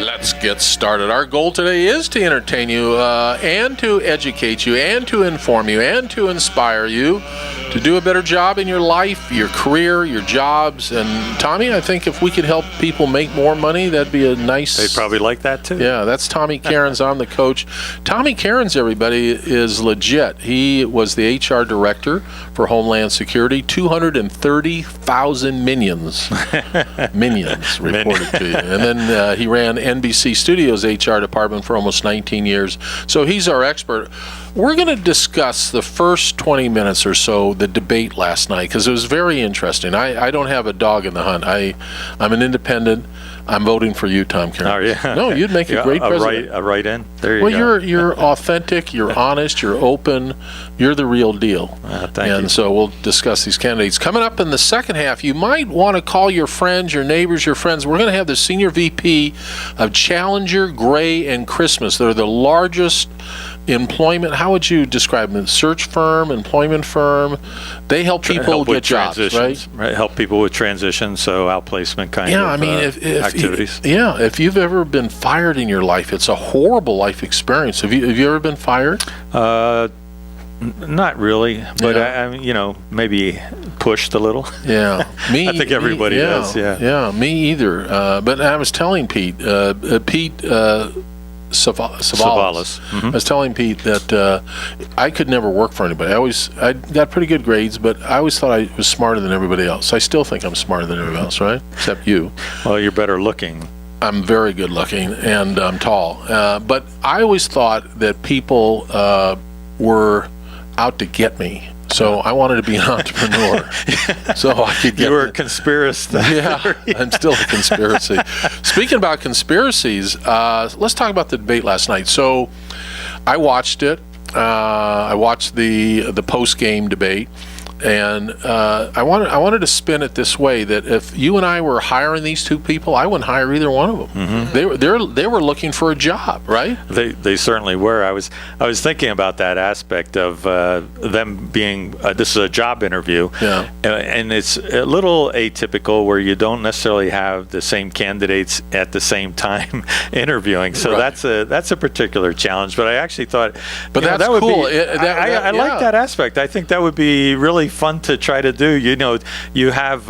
Let's get started. Our goal today is to entertain you and to educate you and to inform you and to inspire you to do a better job in your life, your career, your jobs. And Tommy, I think if we could help people make more money, that'd be a nice... They'd probably like that too. Yeah, that's Tommy Cairns. I'm the coach. Tommy Cairns, everybody, is legit. He was the HR director for Homeland Security. 230,000 minions reported to you. And then he ran NBC Studios HR department for almost 19 years. So he's our expert. We're going to discuss the first 20 minutes or so, the debate last night, because it was very interesting. I don't have a dog in the hunt. I'm an independent. I'm voting for you, Tom Cairns. Oh, yeah. No, you'd make a great president. A write-in? There you go. Well, you're authentic, you're honest, you're open, you're the real deal. Thank you. And so we'll discuss these candidates. Coming up in the second half, you might want to call your friends, your neighbors, your friends. We're going to have the Senior VP of Challenger, Gray, and Christmas. They're the largest employment, how would you describe them? Search firm, employment firm. They help people get jobs, right? Help people with transitions, so outplacement kind of activities. If you've ever been fired in your life, it's a horrible life experience. Have you ever been fired? Not really, but maybe pushed a little. Yeah, me. I think everybody does. Yeah, me either. But I was telling Pete, Tzavalas. Mm-hmm. I was telling Pete that I could never work for anybody. I got pretty good grades, but I always thought I was smarter than everybody else. I still think I'm smarter than everybody else, right? Except you. Well, you're better looking. I'm very good looking, and I'm tall. But I always thought that people were out to get me. So I wanted to be an entrepreneur, so I could get... You were a conspiracist. Yeah, I'm still a conspiracy. Speaking about conspiracies, let's talk about the debate last night. So I watched it. I watched the post-game debate. And I wanted to spin it this way, that if you and I were hiring these two people, I wouldn't hire either one of them. Mm-hmm. They were looking for a job, right? They certainly were. I was thinking about that aspect of them being this is a job interview, and it's a little atypical where you don't necessarily have the same candidates at the same time interviewing. So that's a particular challenge. But I actually thought, but that's that would cool. be. I like that aspect. I think that would be really fun to try to do. You have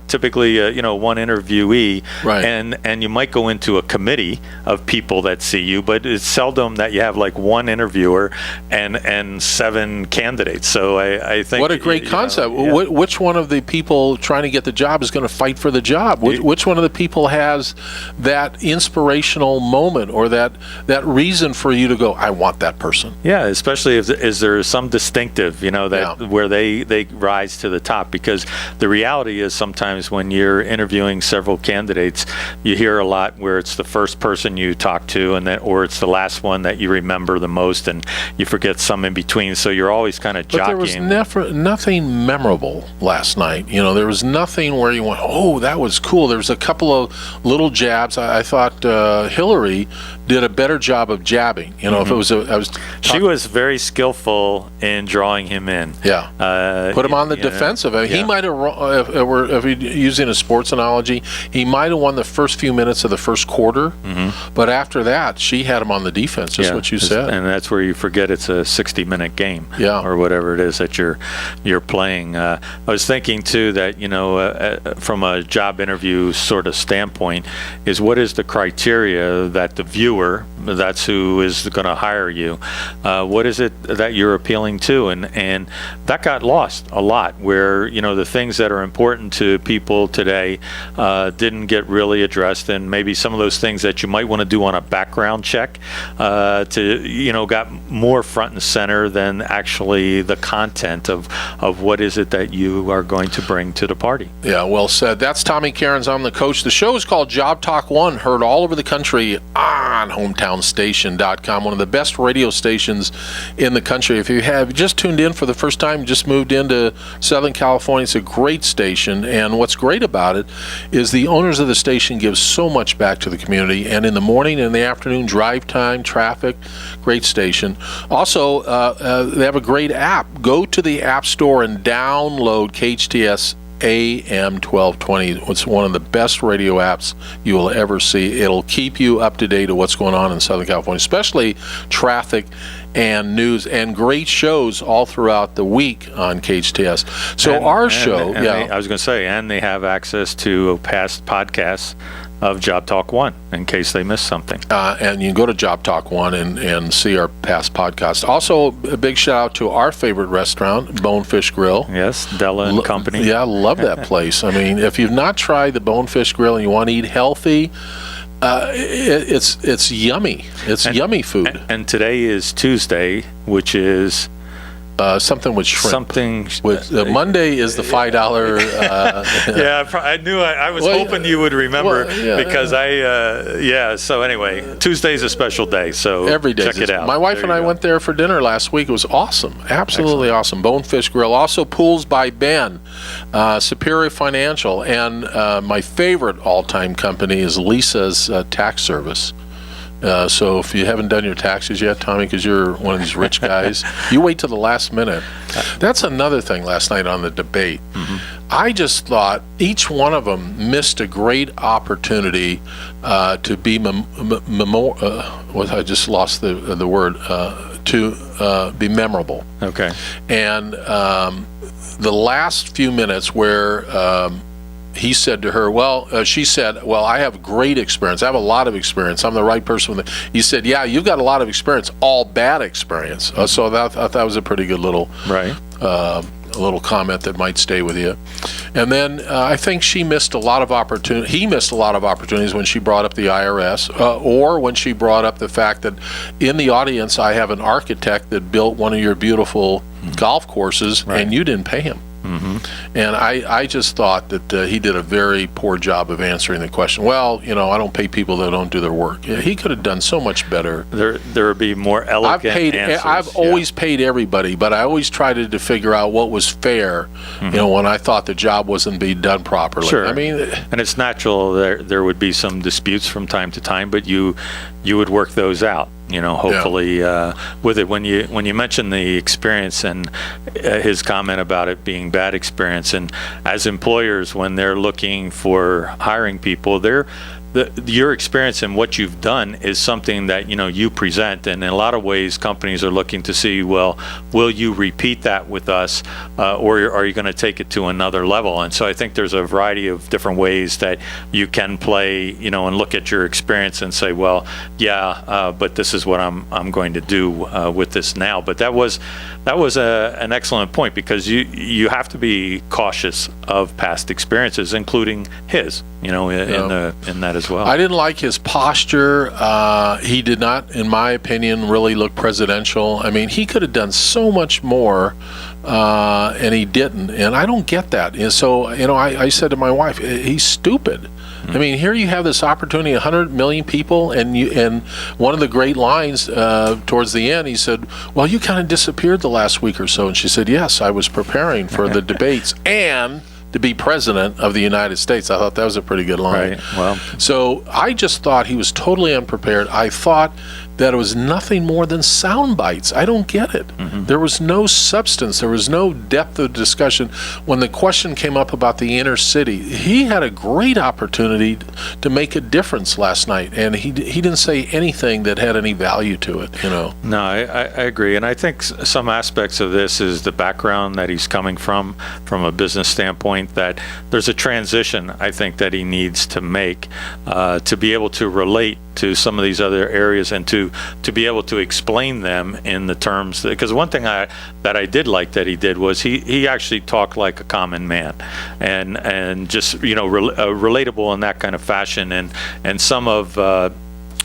typically one interviewee, right, and you might go into a committee of people that see you, but it's seldom that you have like one interviewer and 7 candidates. So I think, what a great concept. Which one of the people trying to get the job is going to fight for the job? Which one of the people has that inspirational moment or that reason for you to go, I want that person? Yeah, especially if there is some distinctive, where they rise to the top, because the reality is sometimes when you're interviewing several candidates, you hear a lot where it's the first person you talk to or it's the last one that you remember the most, and you forget some in between, so you're always kind of jockeying. But there was nothing memorable last night. There was nothing where you went, oh, that was cool. There was a couple of little jabs. I thought Hillary did a better job of jabbing. Mm-hmm. She was very skillful in drawing him in. Yeah. Put him on the defensive. He might have, if we're using a sports analogy, he might have won the first few minutes of the first quarter, mm-hmm, but after that, she had him on the defense, just what you said. And that's where you forget it's a 60-minute game, or whatever it is that you're playing. I was thinking, too, that, from a job interview sort of standpoint, is what is the criteria that the viewer, that's who is going to hire you, what is it that you're appealing to? And that got lost a lot, where the things that are important to people today didn't get really addressed, and maybe some of those things that you might want to do on a background check got more front and center than actually the content of what is it that you are going to bring to the party. Yeah, well said. That's Tommy Cairns. I'm the coach. The show is called Job Talk1, heard all over the country on hometownstation.com, one of the best radio stations in the country. If you have just tuned in for the first time, just moved into Southern California, it's a great station, and what's great about it is the owners of the station give so much back to the community, and in the morning and in the afternoon, drive time, traffic, great station. Also, they have a great app. Go to the App Store and download KHTS AM 1220. It's one of the best radio apps you will ever see. It'll keep you up to date of what's going on in Southern California, especially traffic and news, and great shows all throughout the week on KHTS. So our show, I was going to say, and they have access to past podcasts of Job Talk1 in case they missed something. And you can go to Job Talk1 and see our past podcast. Also, a big shout out to our favorite restaurant, Bonefish Grill. Yes, Della and Company. Yeah, I love that place. I mean, if you've not tried the Bonefish Grill and you want to eat healthy, it's yummy. It's yummy food. And today is Tuesday, which is something with shrimp. Something with Monday is the $5. Yeah, I knew. I was hoping you would remember because So anyway, Tuesday's a special day, so every day. Check it out. My wife and I went there for dinner last week. It was awesome, absolutely awesome. Bonefish Grill. Also, Pools by Ben, Superior Financial, and my favorite all-time company is Lisa's Tax Service. So if you haven't done your taxes yet, Tommy, because you're one of these rich guys, you wait till the last minute. That's another thing last night on the debate. Mm-hmm. I just thought each one of them missed a great opportunity to be I just lost the word, to be memorable. Okay. And the last few minutes where he said to her, she said, well, I have great experience. I have a lot of experience. I'm the right person. He said, yeah, you've got a lot of experience, all bad experience. So that was a pretty good little a little comment that might stay with you. And then I think she missed a lot of opportunity. He missed a lot of opportunities when she brought up the IRS, or when she brought up the fact that in the audience I have an architect that built one of your beautiful golf courses, and you didn't pay him. Mm-hmm. And I just thought that he did a very poor job of answering the question. Well, I don't pay people that don't do their work. He could have done so much better. There would be more elegant answers. I've always paid everybody, but I always tried to figure out what was fair, when I thought the job wasn't being done properly. Sure. I mean, and it's natural there would be some disputes from time to time, but you would work those out. Hopefully with it. When you mention the experience and his comment about it being bad experience, and as employers, when they're looking for hiring people, your experience and what you've done is something that you present, and in a lot of ways companies are looking to see, well, will you repeat that with us, or are you going to take it to another level? And so I think there's a variety of different ways that you can play, and look at your experience and say, well, but this is what I'm going to do with this now. But that was an excellent point, because you have to be cautious of past experiences, including his, in that as well. I didn't like his posture. He did not, in my opinion, really look presidential. I mean, he could have done so much more, and he didn't. And I don't get that. And so, I said to my wife, he's stupid. I mean, here you have this opportunity, 100 million people, and one of the great lines towards the end, he said, well, you kind of disappeared the last week or so. And she said, yes, I was preparing for the debates and to be president of the United States. I thought that was a pretty good line. Right. Well, so I just thought he was totally unprepared. I thought that it was nothing more than sound bites. I don't get it. Mm-hmm. There was no substance. There was no depth of discussion. When the question came up about the inner city, he had a great opportunity to make a difference last night, and he didn't say anything that had any value to it. No, I agree, and I think some aspects of this is the background that he's coming from a business standpoint, that there's a transition I think that he needs to make to be able to relate to some of these other areas, and to be able to explain them in the terms, because one thing that I did like that he did was he actually talked like a common man, and just relatable in that kind of fashion, and some of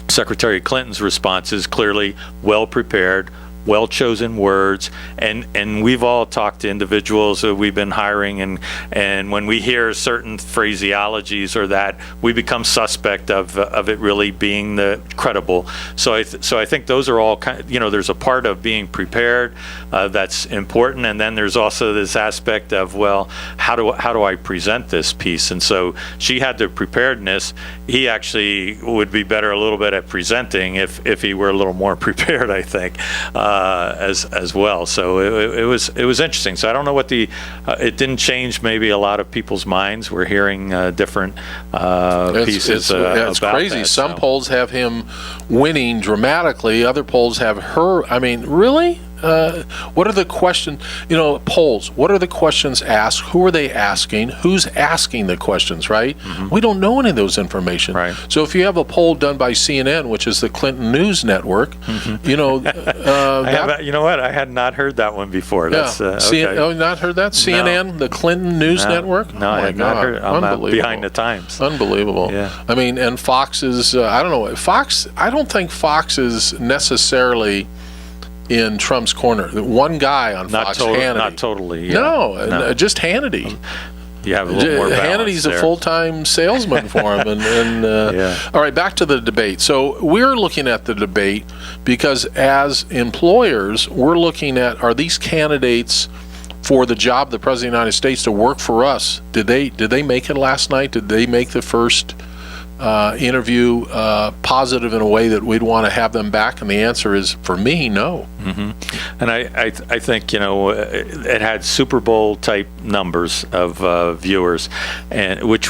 Secretary Clinton's responses clearly well prepared, well-chosen words, and we've all talked to individuals that we've been hiring, and when we hear certain phraseologies or that, we become suspect of it really being the credible. So I think those are all kind of, there's a part of being prepared that's important, and then there's also this aspect of, well, how do I present this piece? And so she had the preparedness. He actually would be better a little bit at presenting if he were a little more prepared, I think. as well. So it was interesting. So I don't know what it didn't change maybe a lot of people's minds. We're hearing different pieces it's about crazy. that, Some polls have him winning dramatically. Other polls have her. I mean, really? What are the questions? Polls. What are the questions asked? Who are they asking? Who's asking the questions? Right? Mm-hmm. We don't know any of those information. Right. So if you have a poll done by CNN, which is the Clinton News Network, mm-hmm. You know what? I had not heard that one before. That's okay. Not heard that? CNN, no. The Clinton News Network. No, I had not heard. I'm behind the times. Unbelievable. Yeah. I mean, and Fox is. I don't know. Fox. I don't think Fox is necessarily in Trump's corner. One guy on Fox, Hannity. Not totally. Yeah. No, just Hannity. You have a little more balance Hannity's there. A full-time salesman for him. Yeah. All right, back to the debate. So we're looking at the debate because as employers, we're looking at, are these candidates for the job of the President of the United States to work for us? Did they make it last night? Did they make the first interview positive in a way that we'd want to have them back? And the answer is, for me, no. Mm-hmm. And I think it had Super Bowl type numbers of viewers, and which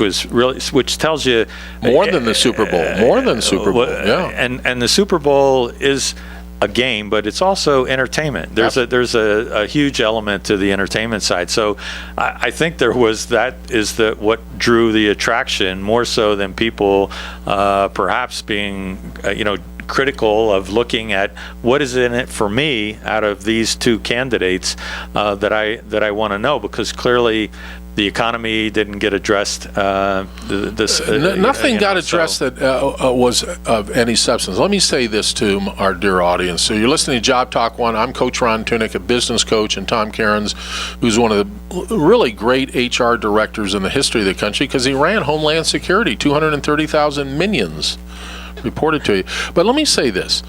tells you more than the Super Bowl. Yeah. And the Super Bowl is a game, but it's also entertainment. There's a huge element to the entertainment side. So I think what drew the attraction more so than people perhaps being critical of looking at what is in it for me out of these two candidates that I want to know, because clearly the economy didn't get addressed. Nothing got addressed that was of any substance. Let me say this to our dear audience. So you're listening to Job Talk 1. I'm Coach Ron Tunick, a business coach, and Tom Cairns, who's one of the really great HR directors in the history of the country, because he ran Homeland Security, 230,000 minions reported to you. But let me say this.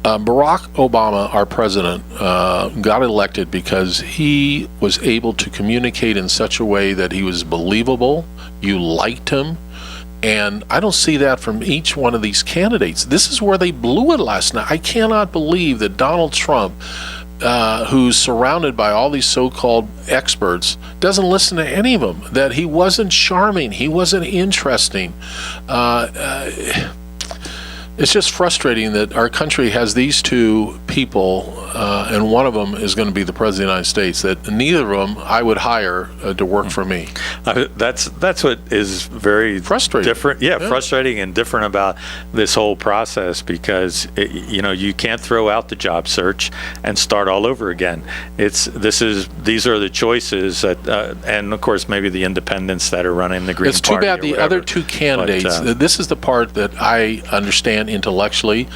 Barack Obama, our president, got elected because he was able to communicate in such a way that he was believable, you liked him, and I don't see that from each one of these candidates. This is where they blew it last night. I cannot believe that Donald Trump, who's surrounded by all these so-called experts, doesn't listen to any of them, that he wasn't charming, he wasn't interesting. It's just frustrating that our country has these two people, and one of them is going to be the President of the United States, that neither of them I would hire to work for me. That's what is very frustrating. Different, frustrating and different about this whole process, because you can't throw out the job search and start all over again. These are the choices that, and of course maybe the independents that are running the Green Party. It's too bad the other two candidates. This is the part that I understand intellectually,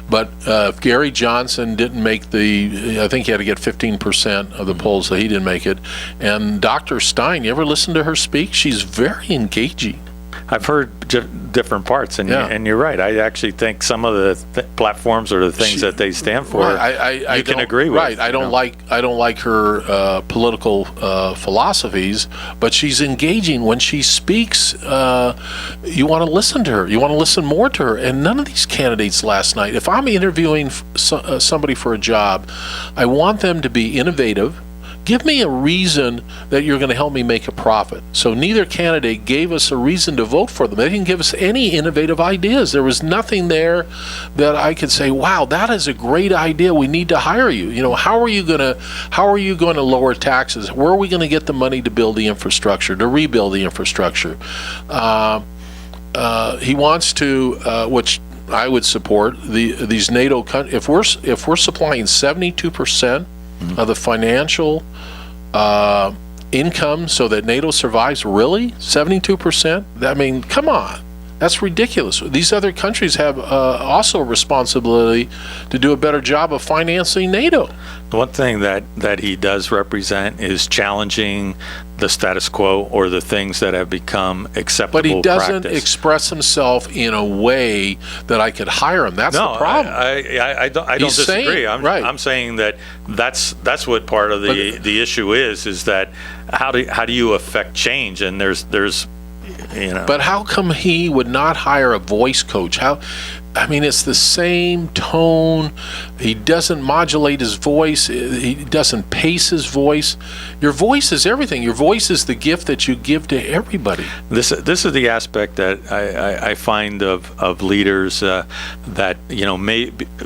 but if Gary Johnson didn't make I think he had to get 15% of the polls, so he didn't make it. And Dr. Stein, you ever listen to her speak? She's very engaging. I've heard different parts, and you're right. I actually think some of the platforms or the things that they stand for, I can agree with. Right, I don't like her political philosophies, but she's engaging when she speaks. You want to listen to her. You want to listen more to her. And none of these candidates last night. If I'm interviewing somebody for a job, I want them to be innovative. Give me a reason that you're going to help me make a profit. So neither candidate gave us a reason to vote for them. They didn't give us any innovative ideas. There was nothing there that I could say, wow, that is a great idea. We need to hire you. How are you going to lower taxes? Where are we going to get the money to build the infrastructure, to rebuild the infrastructure? He wants to, which I would support, these NATO countries. If we're supplying 72% of the financial income so that NATO survives, really? 72%? I mean, come on. That's ridiculous. These other countries have also a responsibility to do a better job of financing NATO. The one thing that he does represent is challenging the status quo or the things that have become acceptable practice. But he doesn't practice. Express himself in a way that I could hire him. That's the problem. I don't disagree. I'm saying that's what part of the issue is that how do you affect change? And there's But how come he would not hire a voice coach? I mean, it's the same tone. He doesn't modulate his voice. He doesn't pace his voice. Your voice is everything. Your voice is the gift that you give to everybody. This is the aspect that I find of leaders that,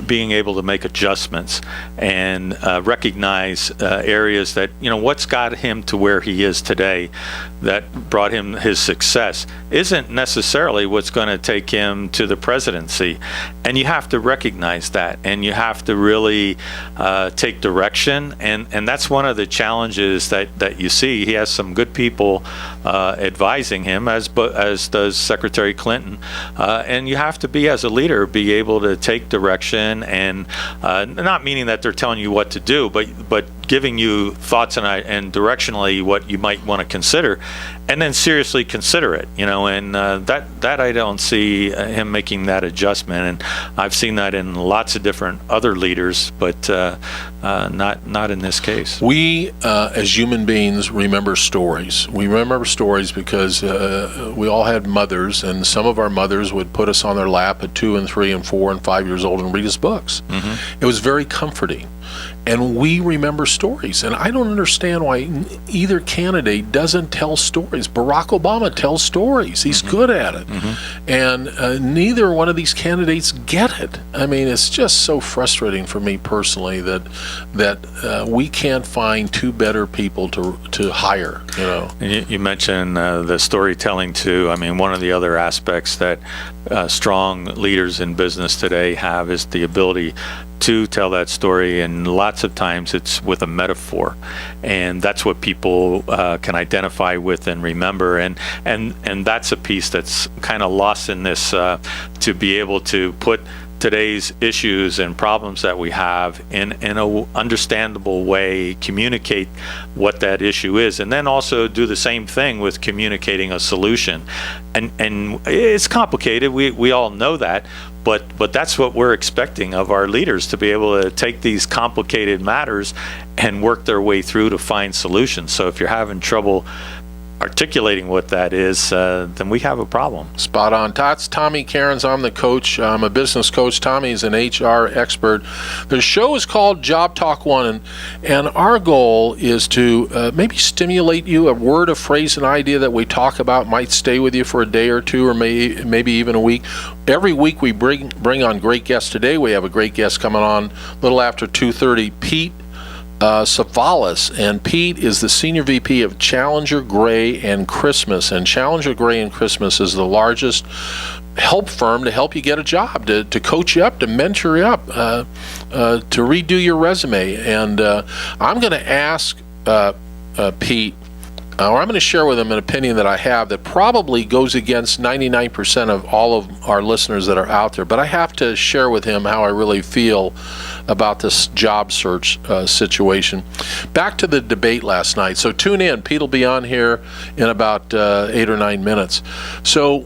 being able to make adjustments and recognize areas that, what's got him to where he is today, that brought him his success, isn't necessarily what's going to take him to the presidency. And you have to recognize that, and you have to really take direction, and that's one of the challenges that you see. He has some good people advising him, as does Secretary Clinton, and you have to be, as a leader, be able to take direction, and not meaning that they're telling you what to do, but giving you thoughts and directionally what you might want to consider, and then seriously consider it, and that I don't see him making that adjustment. And I've seen that in lots of different other leaders, but not in this case. We, as human beings, remember stories. We remember stories because we all had mothers, and some of our mothers would put us on their lap at 2 and 3 and 4 and 5 years old and read us books. Mm-hmm. It was very comforting. And we remember stories, and I don't understand why either candidate doesn't tell stories. Barack Obama tells stories. He's good at it. Mm-hmm. And neither one of these candidates get it. I mean, it's just so frustrating for me personally that we can't find two better people to hire, You mentioned the storytelling too. I mean, one of the other aspects that strong leaders in business today have is the ability to tell that story, and lots of times it's with a metaphor, and that's what people can identify with and remember, and that's a piece that's kind of lost in this, to be able to put today's issues and problems that we have in a understandable way, communicate what that issue is, and then also do the same thing with communicating a solution. And it's complicated, we all know that, but that's what we're expecting of our leaders, to be able to take these complicated matters and work their way through to find solutions. So if you're having trouble articulating what that is, then we have a problem. Spot on. That's Tommy Cairns. I'm the coach. I'm a business coach. Tommy is an HR expert. The show is called Job Talk1, and our goal is to maybe stimulate you. A word, a phrase, an idea that we talk about might stay with you for a day or two, or maybe even a week. Every week we bring on great guests. Today we have a great guest coming on a little after 2:30, Pete Tzavalas, and Pete is the Senior VP of Challenger Gray and Christmas, and Challenger Gray and Christmas is the largest help firm to help you get a job, to coach you up, to mentor you up, to redo your resume. And I'm going to ask Pete, or I'm going to share with him an opinion that I have that probably goes against 99% of all of our listeners that are out there, but I have to share with him how I really feel about this job search situation. Back to the debate last night. So tune in. Pete will be on here in about 8 or 9 minutes. So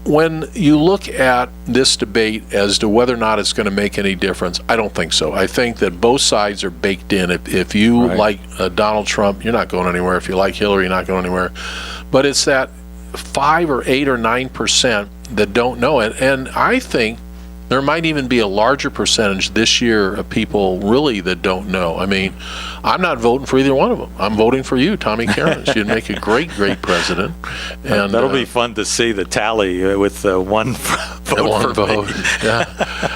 when you look at this debate as to whether or not it's going to make any difference, I don't think so. I think that both sides are baked in. If you like Donald Trump, you're not going anywhere. If you like Hillary, you're not going anywhere. But it's that 5 or 8 or 9% that don't know it. And I think there might even be a larger percentage this year of people really that don't know. I mean, I'm not voting for either one of them. I'm voting for you, Tommy Cairns. You'd make a great president. And that'll be fun to see the tally with one vote. Yeah.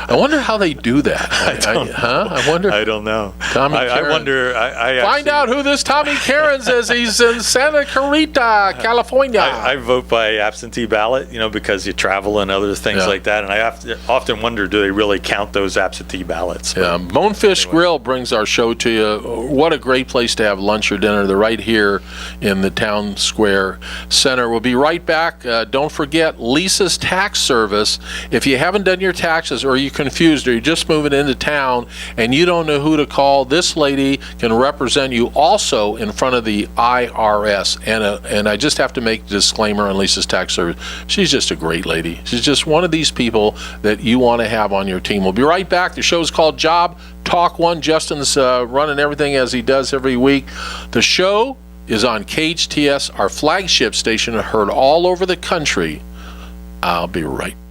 I wonder how they do that. I wonder. I don't know. Tommy I wonder. I find out who this Tommy Cairns is. He's in Santa Clarita, California. I vote by absentee ballot, because you travel and other things like that, and I often wonder, do they really count those absentee ballots? Yeah. Bonefish Grill brings our show to you. What a great place to have lunch or dinner. They're right here in the Town Square Center. We'll be right back. Don't forget Lisa's Tax Service. If you haven't done your taxes, or you're confused, or you're just moving into town and you don't know who to call, this lady can represent you also in front of the IRS. And I just have to make a disclaimer on Lisa's Tax Service. She's just a great lady. She's just one of these people that you want to have on your team. We'll be right back. The show's called Job Talk1. Justin's running everything as he does every week. The show is on KHTS, our flagship station, heard all over the country. I'll be right back.